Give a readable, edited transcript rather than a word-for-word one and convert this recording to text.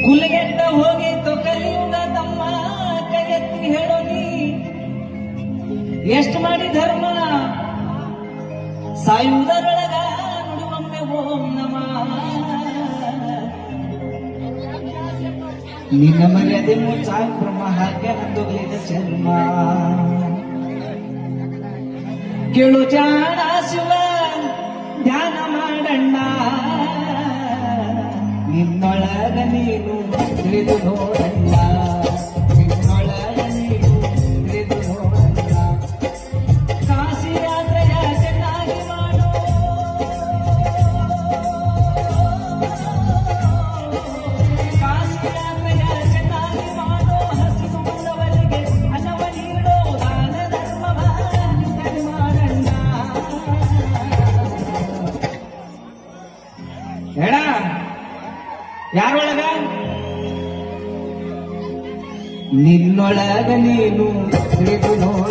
ಕುಲಗೆಟ್ಟ ಹೋಗಿತ್ತು ಕಲಿಯುಗ ತಮ್ಮ ಕೈ ಎತ್ತಿ ಹೇಳೋ ನೀ ಎಷ್ಟು ಮಾಡಿ ಧರ್ಮ ಸಾಯುವುದರೊಳಗ ನುಡಿವೊಮ್ಮೆ ಓಂ ನಮಃ ನಿನ್ನ ಮರ್ಯಾದೆ ಮುಚ್ಚಾಕ್ ಬ್ರಹ್ಮ ಹಾಗೆ ನಂದೊಗಲಿದ ಜನ್ಮ ಕೇಳು ಜಾಣ ಶಿವ ಧ್ಯಾನ ಮಾಡಣ್ಣ ನಿನ್ನೊಳಗ ನೀನು ತಿಳಿದು ನೋಡಣ್ಣ ನಿನ್ನೊಳಗ ನೀನು ತಿಳಿದು ನೋಡಣ್ಣ ಕಾಶಿ ಯಾತ್ರೆಯ ಚೆನ್ನಾಗಿ ಮಾಡು ಕಾಶಿ ಯಾತ್ರೆಯ ಚೆನ್ನಾಗಿ ಮಾಡು ಹಸಿದು ಉಳ್ಳವರಿಗೆ ಅನ್ನವ ನೀಡೋ ದಾನ ಧರ್ಮವ ಸರಿ ಮಾಡಣ್ಣ ಹೇಳ ಯಾರೊಳಗ ನಿನ್ನೊಳಗ ನೀನು ತಿಳಿದು ನೋಡ